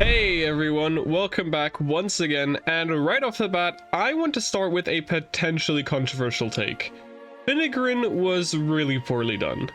Hey everyone, welcome back once again, and right off the bat, I want to start with a potentially controversial take. Finnegrin was really poorly done.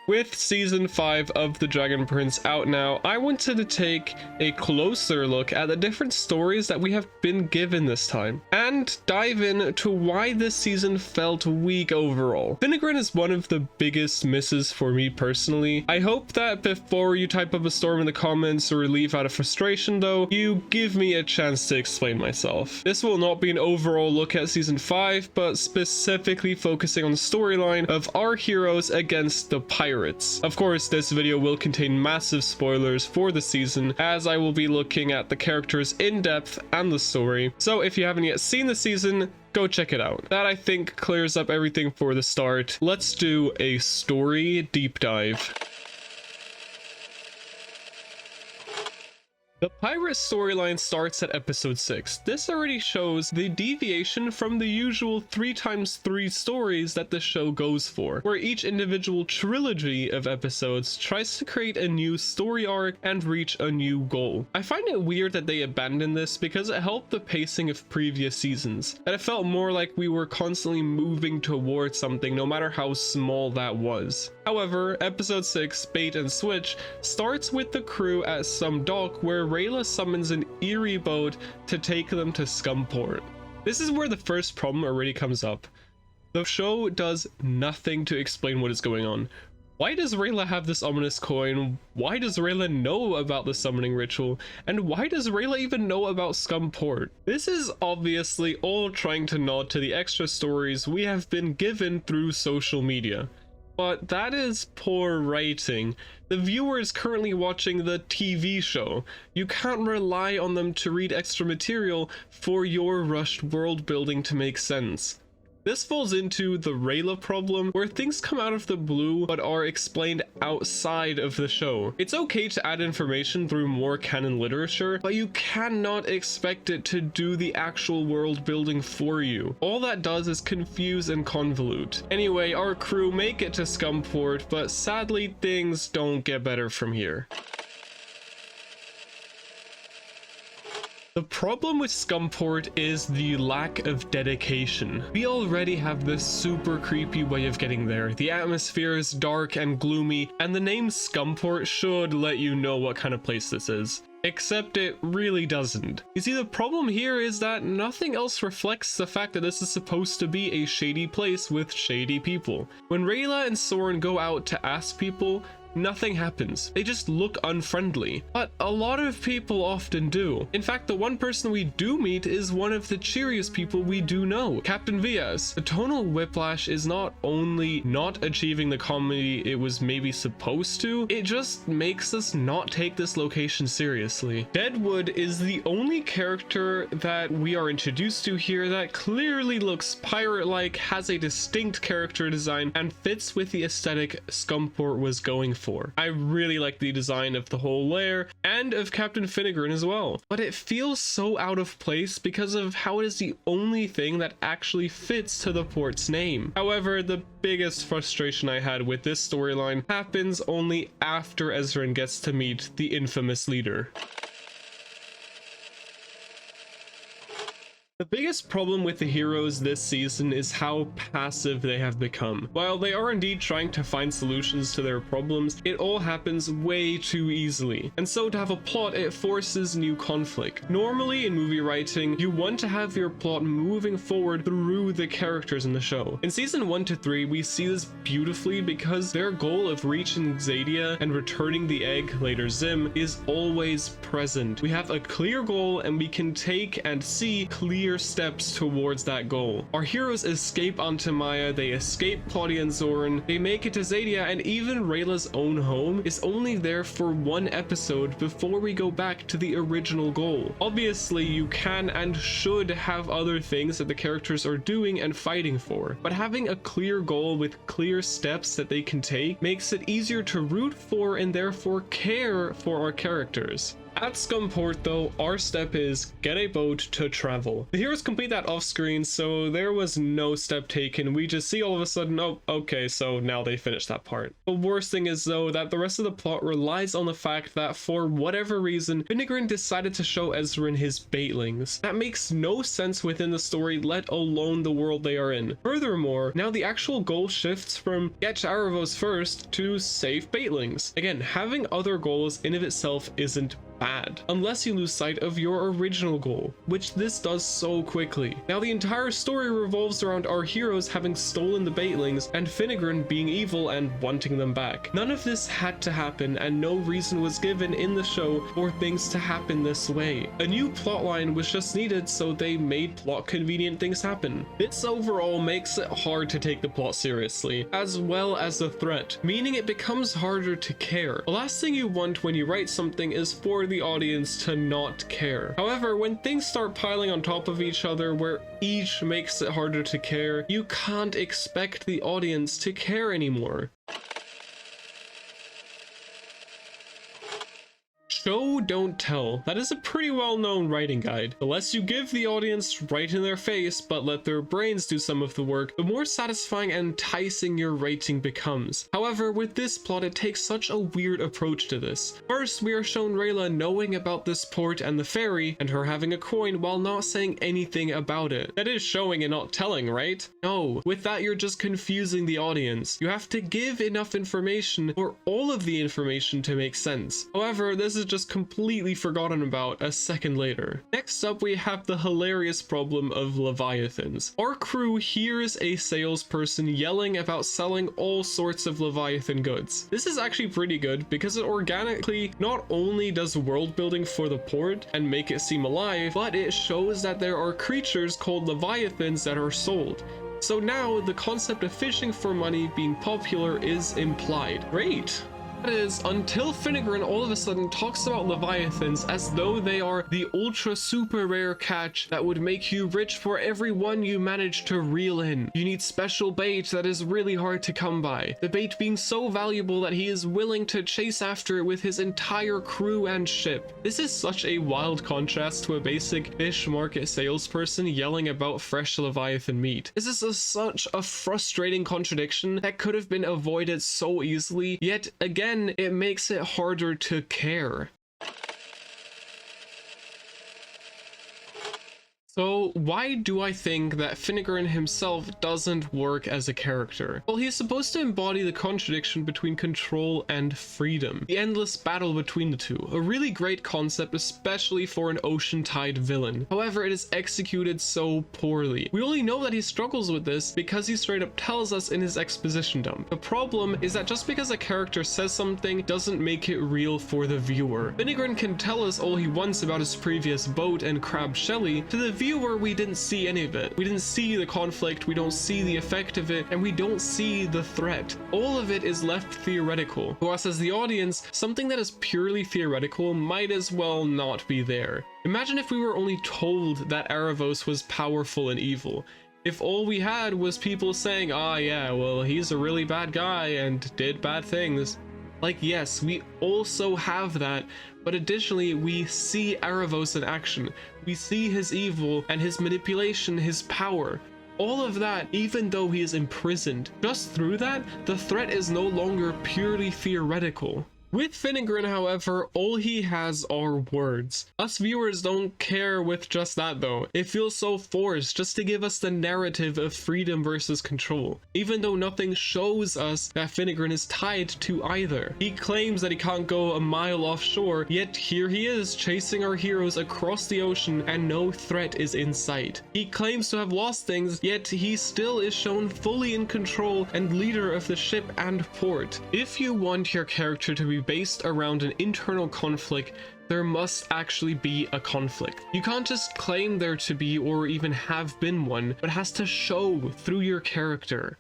With season 5 of The Dragon Prince out now, I wanted to take a closer look at the different stories that we have been given this time, and dive in to why this season felt weak overall. Finnegrin is one of the biggest misses for me personally. I hope that before you type up a storm in the comments or leave out of frustration though, you give me a chance to explain myself. This will not be an overall look at season 5, but specifically focusing on the storyline of our heroes against the pirates. Of course, this video will contain massive spoilers for the season, as I will be looking at the characters in depth and the story. So if you haven't yet seen the season, go check it out. That I think clears up everything for the start. Let's do a story deep dive. The pirate storyline starts at episode 6. This already shows the deviation from the usual 3x3 stories that the show goes for, where each individual trilogy of episodes tries to create a new story arc and reach a new goal. I find it weird that they abandoned this because it helped the pacing of previous seasons, that it felt more like we were constantly moving towards something no matter how small that was. However, episode 6, Bait and Switch, starts with the crew at some dock where Rayla summons an eerie boat to take them to Scumport. This is where the first problem already comes up. The show does nothing to explain what is going on. Why does Rayla have this ominous coin? Why does Rayla know about the summoning ritual? And why does Rayla even know about Scumport? This is obviously all trying to nod to the extra stories we have been given through social media. But that is poor writing. The viewer is currently watching the TV show. You can't rely on them to read extra material for your rushed world building to make sense. This falls into the Rayla problem, where things come out of the blue but are explained outside of the show. It's okay to add information through more canon literature, but you cannot expect it to do the actual world building for you. All that does is confuse and convolute. Anyway, our crew make it to Scumport, but sadly things don't get better from here. The problem with Scumport is the lack of dedication. We already have this super creepy way of getting there. The atmosphere is dark and gloomy, and the name Scumport should let you know what kind of place this is. Except it really doesn't. You see, the problem here is that nothing else reflects the fact that this is supposed to be a shady place with shady people. When Rayla and Soren go out to ask people, nothing happens. They just look unfriendly. But a lot of people often do. In fact, the one person we do meet is one of the cheeriest people we do know, Captain Vias. The tonal whiplash is not only not achieving the comedy it was maybe supposed to, it just makes us not take this location seriously. Deadwood is the only character that we are introduced to here that clearly looks pirate-like, has a distinct character design, and fits with the aesthetic Scumport was going for. I really like the design of the whole lair and of Captain Finnegrin as well, but it feels so out of place because of how it is the only thing that actually fits to the port's name. However, the biggest frustration I had with this storyline happens only after Ezran gets to meet the infamous leader. The biggest problem with the heroes this season is how passive they have become. While they are indeed trying to find solutions to their problems, it all happens way too easily. And so to have a plot, it forces new conflict. Normally in movie writing, you want to have your plot moving forward through the characters in the show. In season 1 to 3, we see this beautifully because their goal of reaching Xadia and returning the egg, later Zim, is always present. We have a clear goal and we can take and see clear steps towards that goal. Our heroes escape onto Maya, they escape Claudia and Zoran, they make it to Xadia, and even Rayla's own home is only there for one episode before we go back to the original goal. Obviously, you can and should have other things that the characters are doing and fighting for, but having a clear goal with clear steps that they can take makes it easier to root for and therefore care for our characters. At Scumport though, our step is get a boat to travel. The heroes complete that off screen, so there was no step taken. We just see all of a sudden, oh, okay, so now they finished that part. The worst thing is though that the rest of the plot relies on the fact that for whatever reason, Finnegrin decided to show Ezrin his baitlings. That makes no sense within the story, let alone the world they are in. Furthermore, now the actual goal shifts from get to Aravos first to save baitlings. Again, having other goals in of itself isn't bad, unless you lose sight of your original goal, which this does so quickly. Now the entire story revolves around our heroes having stolen the baitlings and Finnegrin being evil and wanting them back. None of this had to happen, and no reason was given in the show for things to happen this way. A new plotline was just needed, so they made plot convenient things happen. This overall makes it hard to take the plot seriously, as well as the threat, meaning it becomes harder to care. The last thing you want when you write something is for the audience to not care. However, when things start piling on top of each other where each makes it harder to care, you can't expect the audience to care anymore. Show, don't tell. That is a pretty well-known writing guide. The less you give the audience right in their face, but let their brains do some of the work, the more satisfying and enticing your writing becomes. However, with this plot, it takes such a weird approach to this. First, we are shown Rayla knowing about this port and the ferry, and her having a coin while not saying anything about it. That is showing and not telling, right? No, with that you're just confusing the audience. You have to give enough information for all of the information to make sense. However, this is just completely forgotten about a second later. Next up, we have the hilarious problem of Leviathans. Our crew hears a salesperson yelling about selling all sorts of Leviathan goods. This is actually pretty good because it organically not only does world building for the port and make it seem alive, but it shows that there are creatures called Leviathans that are sold. So now the concept of fishing for money being popular is implied. Great! That is, until Finnegrin all of a sudden talks about Leviathans as though they are the ultra super rare catch that would make you rich for every one you manage to reel in. You need special bait that is really hard to come by. The bait being so valuable that he is willing to chase after it with his entire crew and ship. This is such a wild contrast to a basic fish market salesperson yelling about fresh Leviathan meat. This is such a frustrating contradiction that could have been avoided so easily, yet again, it makes it harder to care. So why do I think that Finnegrin himself doesn't work as a character? Well, he's supposed to embody the contradiction between control and freedom, the endless battle between the two. A really great concept, especially for an ocean tide villain. However, it is executed so poorly. We only know that he struggles with this because he straight up tells us in his exposition dump. The problem is that just because a character says something doesn't make it real for the viewer. Finnegrin can tell us all he wants about his previous boat and Crab Shelly. To the viewer, we didn't see any of it. We didn't see the conflict, we don't see the effect of it, and we don't see the threat. All of it is left theoretical. To us as the audience, something that is purely theoretical might as well not be there. Imagine if we were only told that Aravos was powerful and evil. If all we had was people saying, ah yeah, well he's a really bad guy and did bad things. Like, yes, we also have that, but additionally, we see Aravos in action. We see his evil and his manipulation, his power. All of that, even though he is imprisoned. Just through that, the threat is no longer purely theoretical. With Finnegrin, however, all he has are words. Us viewers don't care with just that though. It feels so forced just to give us the narrative of freedom versus control, even though nothing shows us that Finnegrin is tied to either. He claims that he can't go a mile offshore, yet here he is chasing our heroes across the ocean and no threat is in sight. He claims to have lost things, yet he still is shown fully in control and leader of the ship and port. If you want your character to be based around an internal conflict, there must actually be a conflict. You can't just claim there to be or even have been one, but it has to show through your character.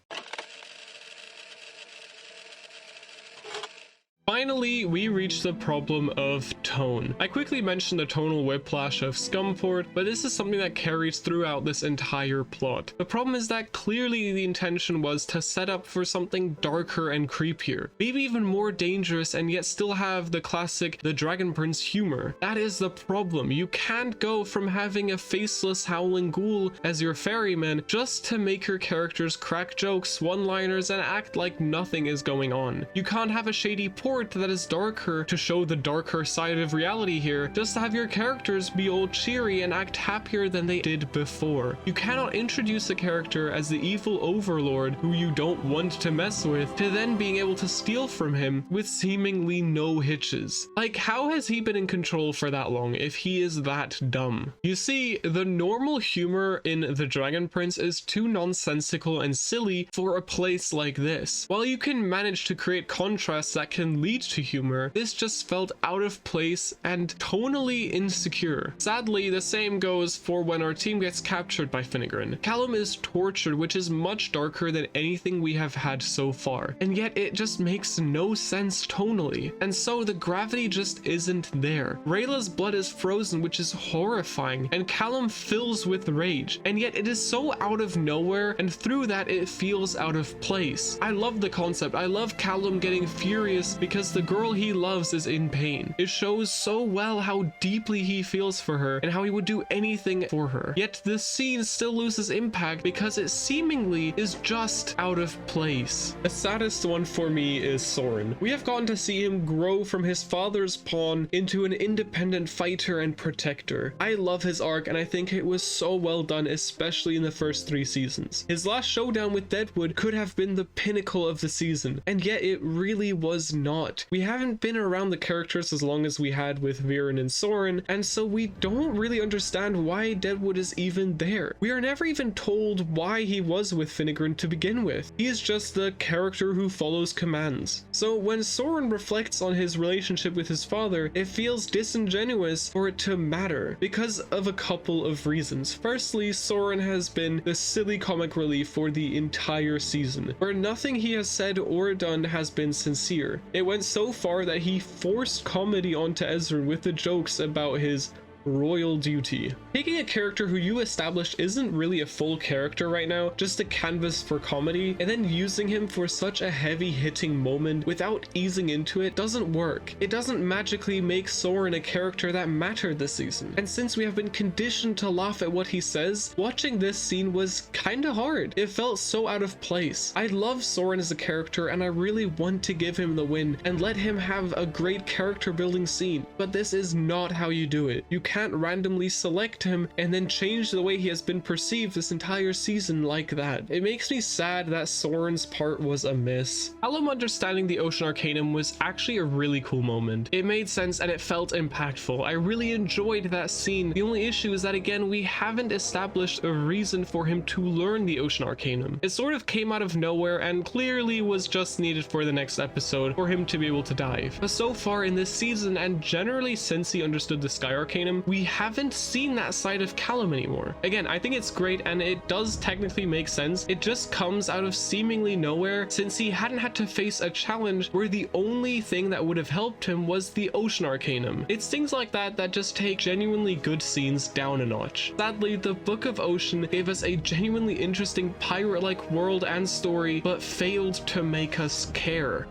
finally, we reach the problem of tone. I quickly mentioned the tonal whiplash of scumport, but this is something that carries throughout this entire plot. The problem is that clearly the intention was to set up for something darker and creepier, maybe even more dangerous, and yet still have the classic The Dragon Prince humor. That is the problem. You can't go from having a faceless howling ghoul as your ferryman just to make your characters crack jokes, one-liners, and act like nothing is going on. You can't have a shady port that is darker to show the darker side of reality here, just to have your characters be all cheery and act happier than they did before. You cannot introduce a character as the evil overlord who you don't want to mess with, to then being able to steal from him with seemingly no hitches. Like, how has he been in control for that long if he is that dumb? You see, the normal humor in The Dragon Prince is too nonsensical and silly for a place like this. While you can manage to create contrasts that can lead to humor, this just felt out of place and tonally insecure. Sadly, the same goes for when our team gets captured by Finnegrin. Callum is tortured, which is much darker than anything we have had so far, and yet it just makes no sense tonally, and so the gravity just isn't there. Rayla's blood is frozen, which is horrifying, and Callum fills with rage, and yet it is so out of nowhere, and through that it feels out of place. I love the concept. I love Callum getting furious because the girl he loves is in pain. It shows so well how deeply he feels for her and how he would do anything for her. Yet this scene still loses impact because it seemingly is just out of place. The saddest one for me is Soren. We have gotten to see him grow from his father's pawn into an independent fighter and protector. I love his arc, and I think it was so well done, especially in the first 3 seasons. His last showdown with Deadwood could have been the pinnacle of the season, and yet it really was not. We haven't been around the characters as long as we had with Viren and Soren, and so we don't really understand why Deadwood is even there. We are never even told why he was with Finnegrin to begin with. He is just the character who follows commands. So when Soren reflects on his relationship with his father, it feels disingenuous for it to matter because of a couple of reasons. Firstly, Soren has been the silly comic relief for the entire season, where nothing he has said or done has been sincere. It went so far that he forced comedy onto Ezra with the jokes about his royal duty. Taking a character who you established isn't really a full character right now, just a canvas for comedy, and then using him for such a heavy hitting moment without easing into it doesn't work. It doesn't magically make Soren a character that mattered this season. And since we have been conditioned to laugh at what he says, watching this scene was kinda hard. It felt so out of place. I love Soren as a character, and I really want to give him the win and let him have a great character building scene, but this is not how you do it. You can't randomly select him and then change the way he has been perceived this entire season like that. It makes me sad that Soren's part was a miss. Callum understanding the Ocean Arcanum was actually a really cool moment. It made sense and it felt impactful. I really enjoyed that scene. The only issue is that, again, we haven't established a reason for him to learn the Ocean Arcanum. It sort of came out of nowhere and clearly was just needed for the next episode for him to be able to dive. But so far in this season, and generally since he understood the Sky Arcanum, we haven't seen that side of Callum anymore. Again, I think it's great and it does technically make sense. It just comes out of seemingly nowhere since he hadn't had to face a challenge where the only thing that would have helped him was the Ocean Arcanum. It's things like that that just take genuinely good scenes down a notch. Sadly, the Book of Ocean gave us a genuinely interesting pirate-like world and story, but failed to make us care.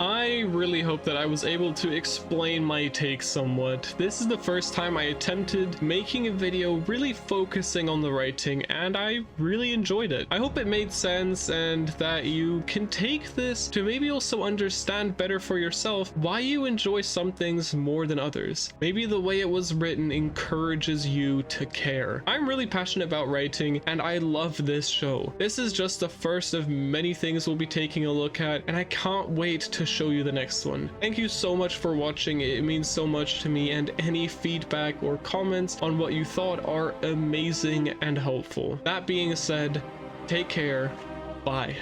I really hope that I was able to explain my take somewhat. This is the first time I attempted making a video really focusing on the writing, and I really enjoyed it. I hope it made sense and that you can take this to maybe also understand better for yourself why you enjoy some things more than others. Maybe the way it was written encourages you to care. I'm really passionate about writing and I love this show. This is just the first of many things we'll be taking a look at, and I can't wait to show you the next one. Thank you so much for watching. It means so much to me, and any feedback or comments on what you thought are amazing and helpful. That being said, take care. Bye.